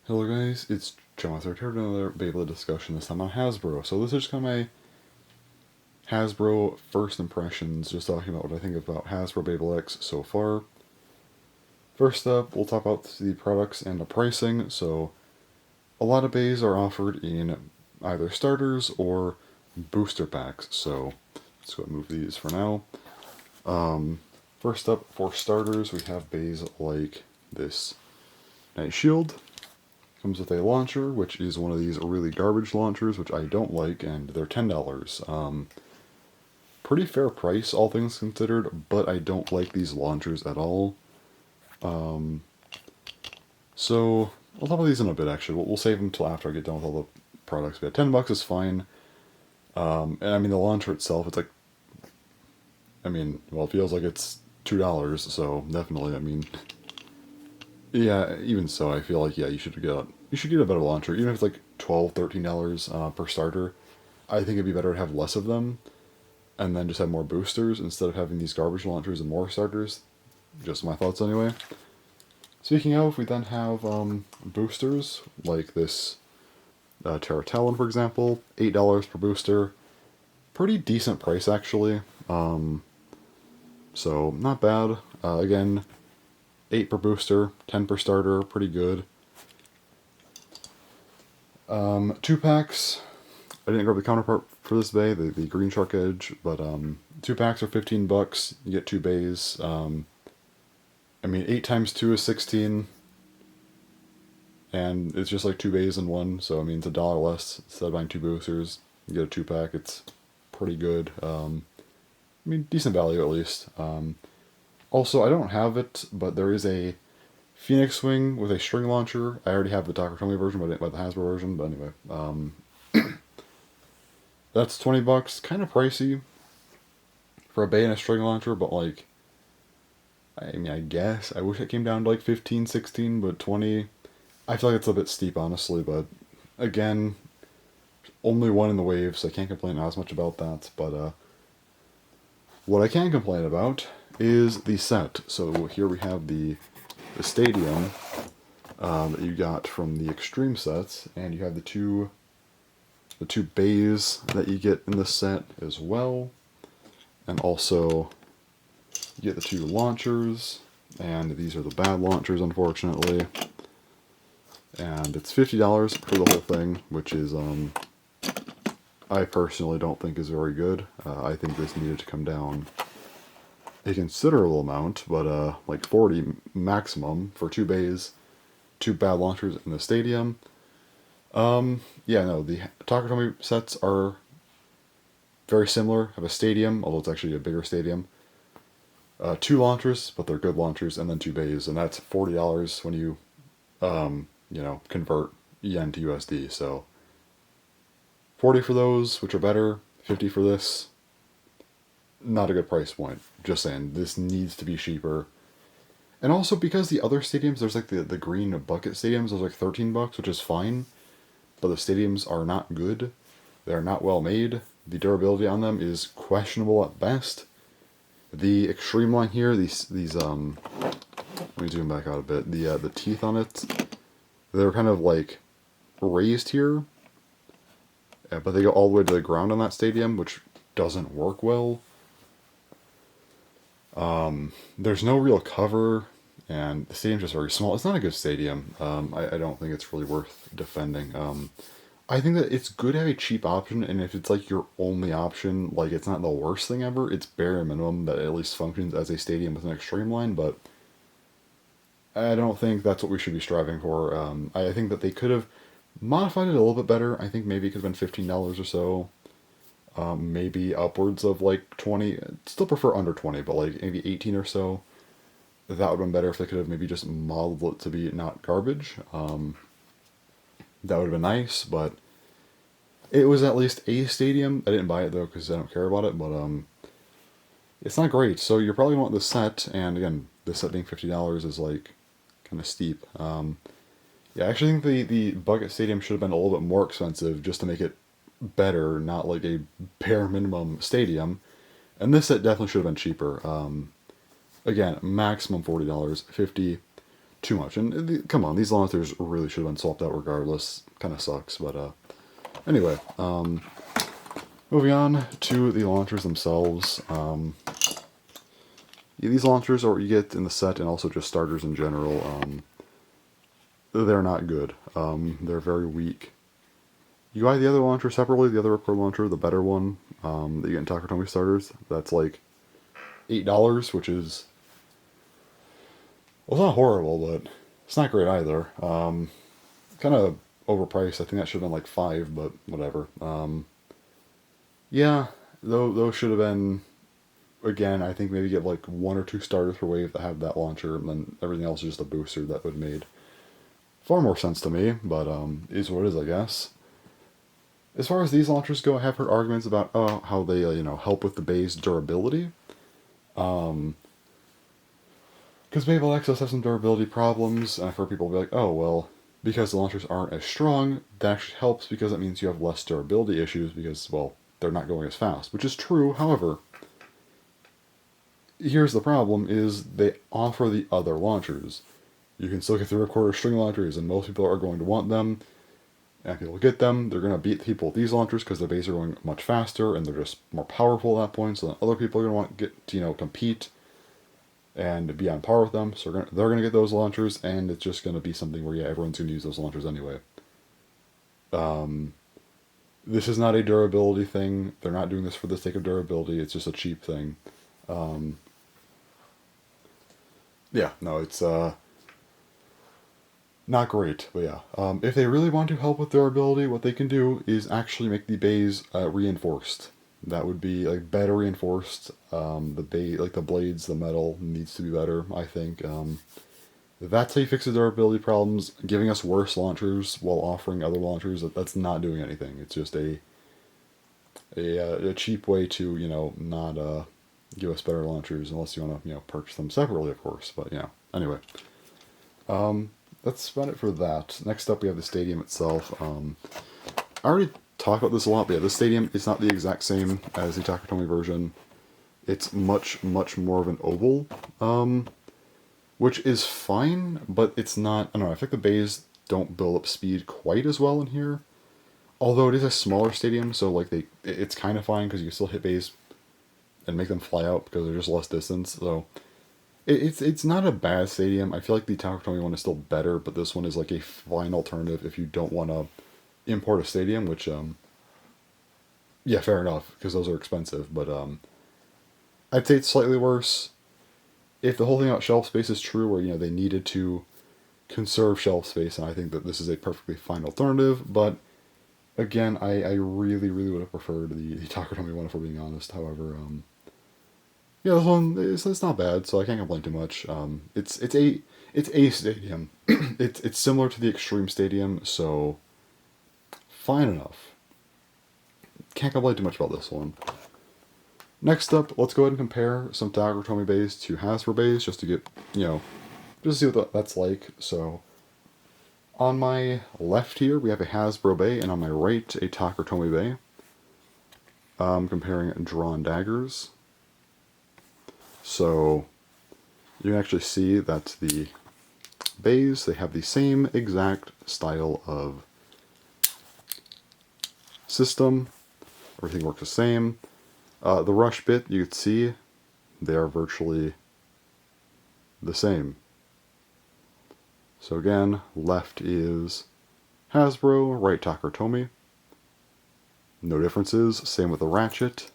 Hello guys, it's John here with another Beyblade discussion, this time on Hasbro. So this is just kind of my Hasbro first impressions, just talking about what I think about Hasbro Beyblade X so far. First up, we'll talk about the products and the pricing. So a lot of bays are offered in either starters or booster packs, so let's go ahead and move these for now. First up, for starters, we have bays like this Night Shield. Comes with a launcher, which is one of these really garbage launchers, which I don't like, and they're $10. Pretty fair price, all things considered, but I don't like these launchers at all. So I'll talk about these in a bit, actually. We'll save them until after I get done with all the products. But yeah, $10 is fine. And I mean, the launcher itself, it's like, well, it feels like it's $2, so definitely, yeah, even so, I feel like, yeah, you should get a better launcher, even if it's like $12, $13 per starter. I think it'd be better to have less of them, and then just have more boosters instead of having these garbage launchers and more starters. Just my thoughts anyway. Speaking of, we then have boosters, like this Terra Talon, for example, $8 per booster. Pretty decent price, actually. So, not bad. Again, 8 per booster, 10 per starter, pretty good. 2 packs. I didn't grab the counterpart for this bay, the green shark edge, but 2 packs are $15. You get 2 bays. 8 times 2 is 16, and it's just like 2 bays in one, so it's $1 less. Instead of buying 2 boosters, you get a 2 pack. It's pretty good. Decent value at least. Also, I don't have it, but there is a Phoenix Wing with a string launcher. I already have the Takatomi version, but I didn't buy the Hasbro version. But anyway, that's $20. Kind of pricey for a bay and a string launcher, but like, I guess I wish it came down to like 15, 16, but 20. I feel like it's a bit steep, honestly. But again, only one in the wave, so I can't complain as much about that. But what I can complain about is the set. So here we have the stadium that you got from the extreme sets, and you have the two bays that you get in the set as well, and also you get the 2 launchers, and these are the bad launchers, unfortunately. And it's $50 for the whole thing, which is I personally don't think is very good. I think this needed to come down a considerable amount, but like 40 maximum for 2 bays, 2 bad launchers in the stadium. Yeah, no, the Takatomi sets are very similar. Have a stadium, although it's actually a bigger stadium. 2 launchers, but they're good launchers, and then 2 bays, and that's $40 when you, convert yen to USD. So 40 for those, which are better. 50 for this. Not a good price point. Just saying, this needs to be cheaper. And also because the other stadiums, there's like the green bucket stadiums, those are like $13, which is fine. But the stadiums are not good. They're not well made. The durability on them is questionable at best. The extreme line here, these let me zoom back out a bit. The teeth on it, they're kind of like raised here, but they go all the way to the ground on that stadium, which doesn't work well. There's no real cover, and the stadium's just very small. It's not a good stadium. I don't think it's really worth defending. I think that it's good to have a cheap option, and if it's like your only option, like it's not the worst thing ever. It's bare minimum that it at least functions as a stadium with an extreme line, but I don't think that's what we should be striving for. I think that they could have modified it a little bit better. I think maybe it could have been $15 or so. Maybe upwards of like 20. Still prefer under 20, but like maybe 18 or so. That would have been better if they could have maybe just modeled it to be not garbage. That would have been nice, but it was at least a stadium. I didn't buy it though because I don't care about it, but it's not great. So you're probably going to want the set, and again, the set being $50 is like kind of steep. Yeah, I actually think the bucket stadium should have been a little bit more expensive just to make it better, not like a bare minimum stadium. And this set definitely should have been cheaper. Again, maximum $40, 50 too much. And come on, these launchers really should have been swapped out regardless. Kind of sucks, but anyway, moving on to the launchers themselves. These launchers are what you get in the set, and also just starters in general. They're not good. They're very weak. You buy the other launcher separately, the other Ripcord launcher, the better one that you get in Takatomi starters. That's like $8, which is, well, it's not horrible, but it's not great either. Kind of overpriced. I think that should have been like $5, but whatever. Yeah, those should have been, again, I think maybe get like 1 or 2 starters per wave that have that launcher, and then everything else is just a booster. That would have made far more sense to me, but is what it is, I guess. As far as these launchers go, I have heard arguments about how they help with the bay's durability. Because Beyblade X does have some durability problems, and I've heard people be like, oh, well, because the launchers aren't as strong, that actually helps because that means you have less durability issues because, well, they're not going as fast, which is true. However, here's the problem, is they offer the other launchers. You can still get the recorder string launchers, and most people are going to want them. And people get them, they're going to beat people with these launchers because their bays are going much faster, and they're just more powerful at that point, so then other people are going to want to get to, compete and be on par with them, so they're going to get those launchers, and it's just going to be something where, yeah, everyone's going to use those launchers anyway. This is not a durability thing. They're not doing this for the sake of durability. It's just a cheap thing. Yeah, no, it's not great, but yeah. If they really want to help with durability, what they can do is actually make the bays reinforced. That would be like better reinforced. The bay, like the blades, the metal needs to be better, I think. That's how you fix the durability problems. Giving us worse launchers while offering other launchers, that's not doing anything. It's just a cheap way to, not give us better launchers, unless you want to, purchase them separately, of course. But yeah, anyway. That's about it for that. Next up, we have the stadium itself. I already talked about this a lot, but yeah, this stadium is not the exact same as the Takatomi version. It's much, much more of an oval, which is fine, but it's not, I don't know, I think the bays don't build up speed quite as well in here. Although it is a smaller stadium, so like it's kind of fine because you can still hit bays and make them fly out because they're just less distance. So it's not a bad stadium. I feel like the Takatomi one is still better, but this one is like a fine alternative if you don't want to import a stadium, which yeah, fair enough, because those are expensive, but I'd say it's slightly worse. If the whole thing about shelf space is true, where they needed to conserve shelf space, and I think that this is a perfectly fine alternative, but again, I really, really would have preferred the Takatomi one, if we're being honest. However, yeah, this one it's not bad, so I can't complain too much. It's a stadium. it's similar to the Extreme Stadium, so fine enough. Can't complain too much about this one. Next up, let's go ahead and compare some Takatomi bays to Hasbro bays, just to get, just to see what that's like. So, on my left here, we have a Hasbro bay, and on my right, a Takatomi bay. Comparing drawn daggers. So, you can actually see that the bays, they have the same exact style of system. Everything works the same. The rush bit, you can see, they are virtually the same. So again, left is Hasbro, right Takatomi. No differences. Same with the ratchet.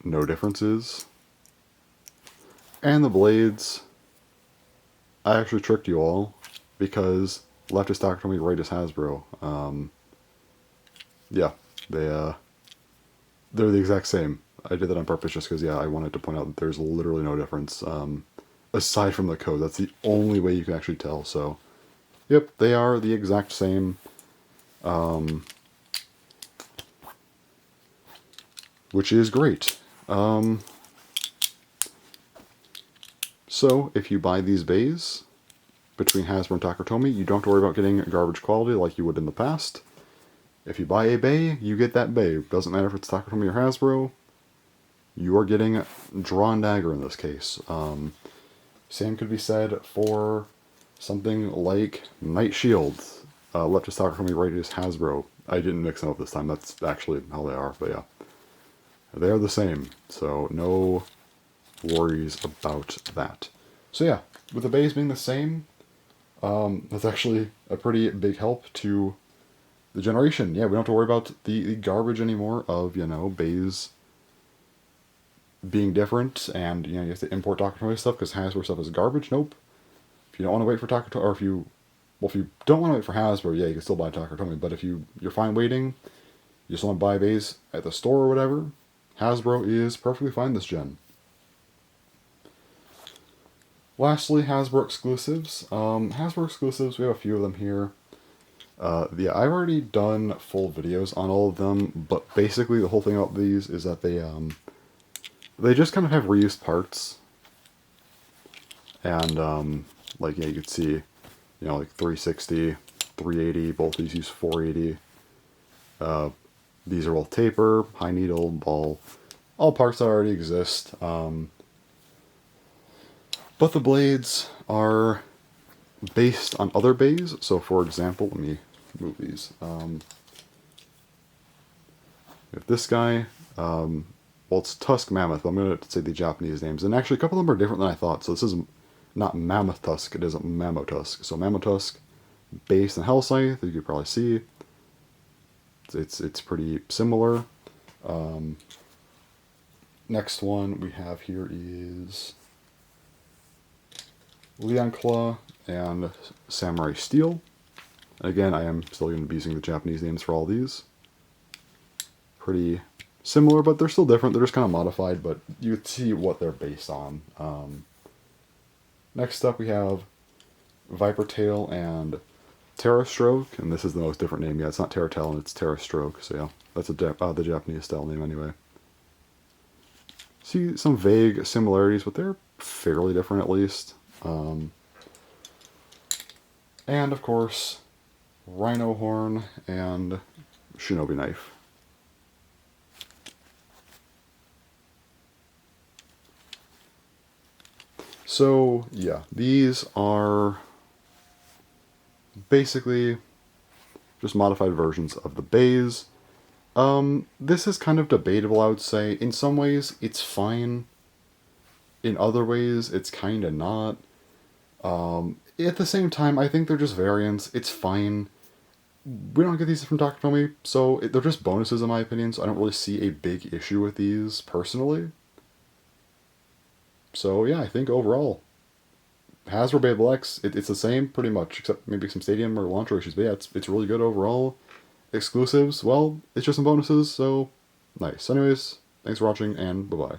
No differences. And the blades, I actually tricked you all, because left is Takatomi, right is Hasbro. Yeah, they're the exact same. I did that on purpose just because, yeah, I wanted to point out that there's literally no difference, aside from the code. That's the only way you can actually tell. So, yep, they are the exact same. Which is great. So, if you buy these bays between Hasbro and Takatomi, you don't have to worry about getting garbage quality like you would in the past. If you buy a bay, you get that bay. Doesn't matter if it's Takatomi or Hasbro. You are getting drawn dagger in this case. Same could be said for something like Night Shields. Let's just talk from me right as Hasbro. I didn't mix them up this time. That's actually how they are, but yeah. They are the same, so no worries about that. So yeah, with the bays being the same, that's actually a pretty big help to the generation. Yeah, we don't have to worry about the garbage anymore of, you know, bays being different, and, you know, you have to import Takatomi stuff because Hasbro stuff is garbage. Nope. If you don't want to wait for Takatomi, or if you don't want to wait for Hasbro, yeah, you can still buy Takatomi, but if you're fine waiting, you just want to buy bays at the store or whatever, Hasbro is perfectly fine this gen. Lastly, Hasbro exclusives. Hasbro exclusives, we have a few of them here. Yeah, I've already done full videos on all of them, but basically the whole thing about these is that they just kind of have reused parts. And, like, yeah, you could see, you know, like 360, 380, both these use 480. These are all taper, high needle, ball, all parts that already exist. But the blades are based on other bays. So, for example, let me move these. We have this guy. Well, it's Tusk Mammoth, but I'm going to say the Japanese names. And actually, a couple of them are different than I thought. So this is not Mammoth Tusk, it is Mammotusk. So Mammotusk, based on Hell Scythe, you could probably see. It's pretty similar. Next one we have here is Leon Claw and Samurai Steel. Again, I am still going to be using the Japanese names for all these. Pretty similar, but they're still different. They're just kind of modified, but you can see what they're based on. Next up, we have Viper Tail and Terra Stroke, and this is the most different name. Yeah, it's not Terra Tail, and it's Terra Stroke, so yeah, that's the Japanese style name anyway. See some vague similarities, but they're fairly different at least. And of course, Rhino Horn and Shinobi Knife. So, yeah, these are basically just modified versions of the bays. This is kind of debatable, I would say. In some ways, it's fine. In other ways, it's kind of not. At the same time, I think they're just variants. It's fine. We don't get these from Takatomi, so they're just bonuses in my opinion, so I don't really see a big issue with these, personally. So yeah, I think overall, Hasbro Beyblade X, it's the same pretty much, except maybe some stadium or launcher issues, but yeah, it's really good overall. Exclusives, well, it's just some bonuses, so nice. Anyways, thanks for watching, and bye-bye.